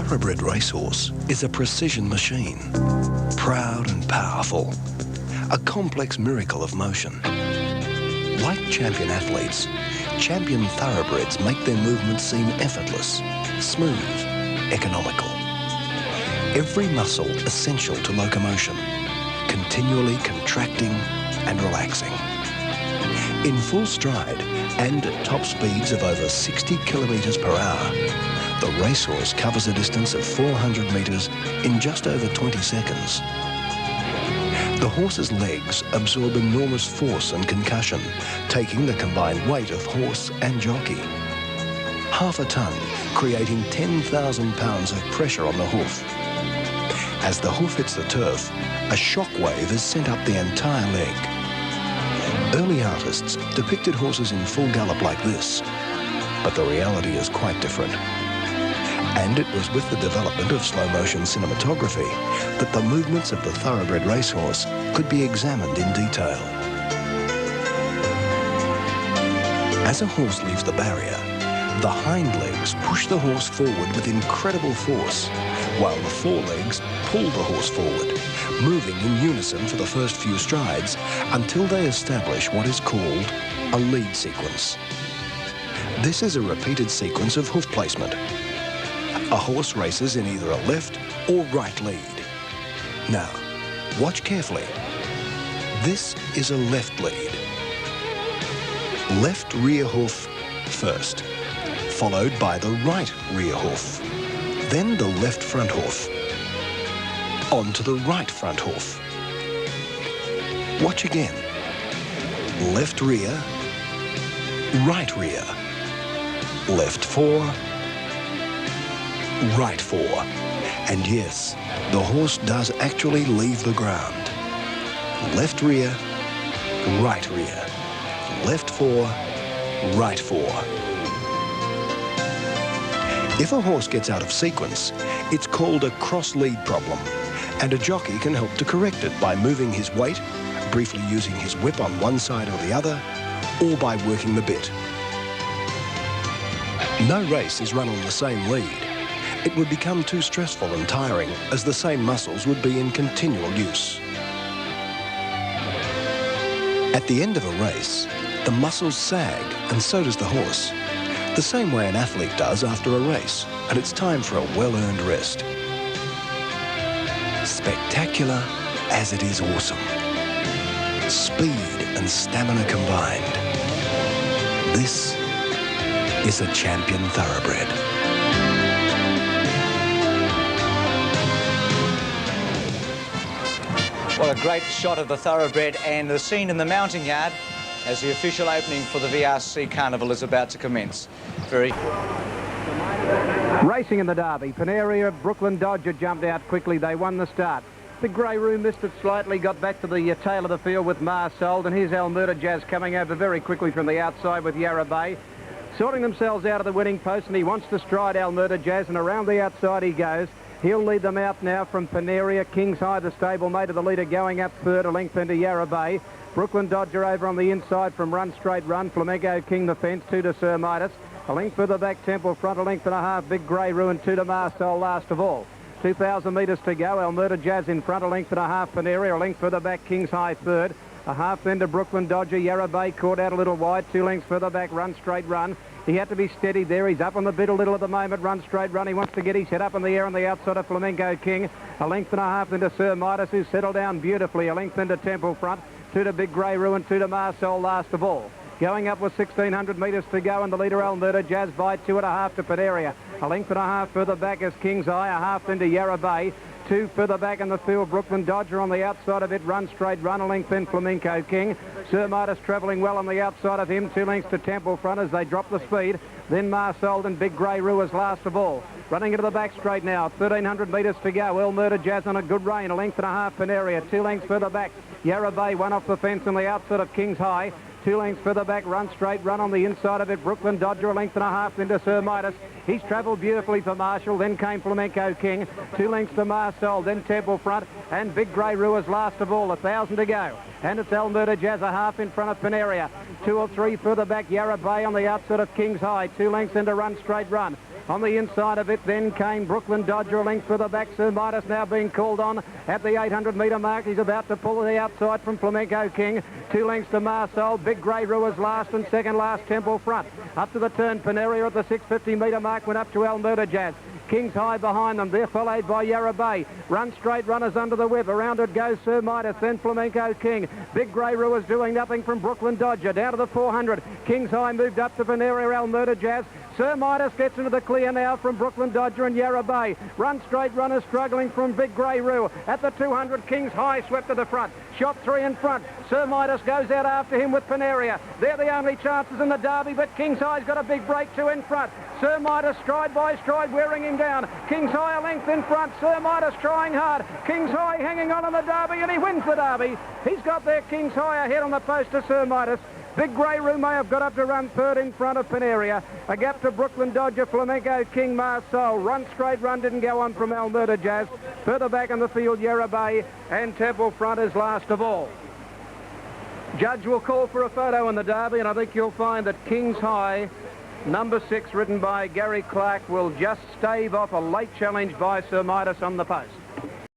thoroughbred racehorse is a precision machine, proud and powerful, a complex miracle of motion. Like champion athletes, champion thoroughbreds make their movements seem effortless, smooth, economical. Every muscle essential to locomotion, continually contracting and relaxing. In full stride and at top speeds of over 60 kilometres per hour, the racehorse covers a distance of 400 metres in just over 20 seconds. The horse's legs absorb enormous force and concussion, taking the combined weight of horse and jockey. Half a tonne, creating 10,000 pounds of pressure on the hoof. As the hoof hits the turf, a shock wave is sent up the entire leg. Early artists depicted horses in full gallop like this, but the reality is quite different. And it was with the development of slow-motion cinematography that the movements of the thoroughbred racehorse could be examined in detail. As a horse leaves the barrier, the hind legs push the horse forward with incredible force, while the forelegs pull the horse forward, moving in unison for the first few strides until they establish what is called a lead sequence. This is a repeated sequence of hoof placement. A horse races in either a left or right lead. Now, watch carefully. This is a left lead. Left rear hoof first, followed by the right rear hoof, then the left front hoof, on to the right front hoof. Watch again. Left rear, right rear, left fore, right fore. And yes, the horse does actually leave the ground. Left rear, right rear, left fore, right fore. If a horse gets out of sequence, it's called a cross-lead problem, and a jockey can help to correct it by moving his weight, briefly using his whip on one side or the other, or by working the bit. No race is run on the same lead. It would become too stressful and tiring, as the same muscles would be in continual use. At the end of a race, the muscles sag, and so does the horse, the same way an athlete does after a race, and it's time for a well-earned rest. Spectacular as it is awesome. Speed and stamina combined. This is a champion thoroughbred. What a great shot of the thoroughbred and the scene in the mounting yard as the official opening for the VRC Carnival is about to commence. Racing in the Derby, Panaria, Brooklyn Dodger jumped out quickly. They won the start. The Grey Room missed it slightly, got back to the tail of the field with Marsold, and here's Almurda Jazz coming over very quickly from the outside with Yarra Bay. Sorting themselves out of the winning post, and he wants to stride Almurda Jazz, and around the outside he goes. He'll lead them out now from Panaria. King's High, the stablemate of the leader, going up third, a length into Yarra Bay. Brooklyn Dodger over on the inside from Run Straight Run. Flamenco King the fence, 2 to Sir Midas. A length further back, Temple Front, a length and a half, Big Grey Ruin, 2 to Marsol last of all. 2,000 metres to go. Almurda Jazz in front, a length and a half, Panaria. A length further back, King's High third. A half then to Brooklyn Dodger. Yarra Bay caught out a little wide. 2 lengths further back, Run Straight Run. He had to be steady there. He's up on the bit a little at the moment. Run Straight Run. He wants to get his head up in the air on the outside of Flamenco King. A length and a half into Sir Midas, who's settled down beautifully. A length into Temple Front. 2 to Big Grey Ruin, 2 to Marsol last of all. Going up with 1,600 metres to go, and the leader Almurda Jazz by 2.5 to Panaria. A length and a half further back is King's Eye. A half into Yarra Bay. 2 further back in the field, Brooklyn Dodger on the outside of it. Run Straight Run, a length in Flamenco King. Sir Midas travelling well on the outside of him. 2 lengths to Temple Front as they drop the speed. Then Marsold and Big Grey Ruas last of all. Running into the back straight now, 1,300 metres to go. Almurda Jazz on a good rein, a length and a half Panaria. 2 lengths further back, Yarra Bay, 1 off the fence on the outside of King's High. 2 lengths further back, Run Straight Run on the inside of it. Brooklyn Dodger, a length and a half into Sir Midas. He's travelled beautifully for Marshall. Then came Flamenco King. 2 lengths to Marsol, then Temple Front. And Big Grey Ruas last of all, 1,000 to go. And it's Almurda Jazz, a half in front of Panaria. 2 or 3 further back, Yarra Bay on the outside of King's High. 2 lengths into Run Straight Run. On the inside of it then came Brooklyn Dodger, a length further back. Sir Midas now being called on at the 800-metre mark. He's about to pull the outside from Flamenco King. 2 lengths to Marcel. Big Grey Rua's last and second last Temple Front. Up to the turn, Paneria at the 650-metre mark went up to Alberta Jazz. King's High behind them. They're followed by Yarra Bay. Run straight runners under the whip. Around it goes Sir Midas, then Flamenco King. Big Grey Rua's doing nothing from Brooklyn Dodger. Down to the 400. King's High moved up to Paneria, Alberta Jazz. Sir Midas gets into the clear now from Brooklyn Dodger and Yarra Bay. Run straight runners struggling from Big Grey Roo. At the 200, King's High swept to the front. Shot 3 in front. Sir Midas goes out after him with Paneria. They're the only chances in the Derby, but King's High's got a big break 2 in front. Sir Midas stride by stride wearing him down. King's High a length in front. Sir Midas trying hard. King's High hanging on in the Derby, and he wins the Derby. He's got there King's High ahead on the post to Sir Midas. Big Grey Roo may have got up to run third in front of Paneria. A gap to Brooklyn Dodger, Flamenco King, Marcel. Run straight run didn't go on from Alberta Jazz. Further back in the field, Yarra Bay and Temple Front is last of all. Judge will call for a photo in the Derby, and I think you'll find that King's High, number 6, ridden by Gary Clark, will just stave off a late challenge by Sir Midas on the post.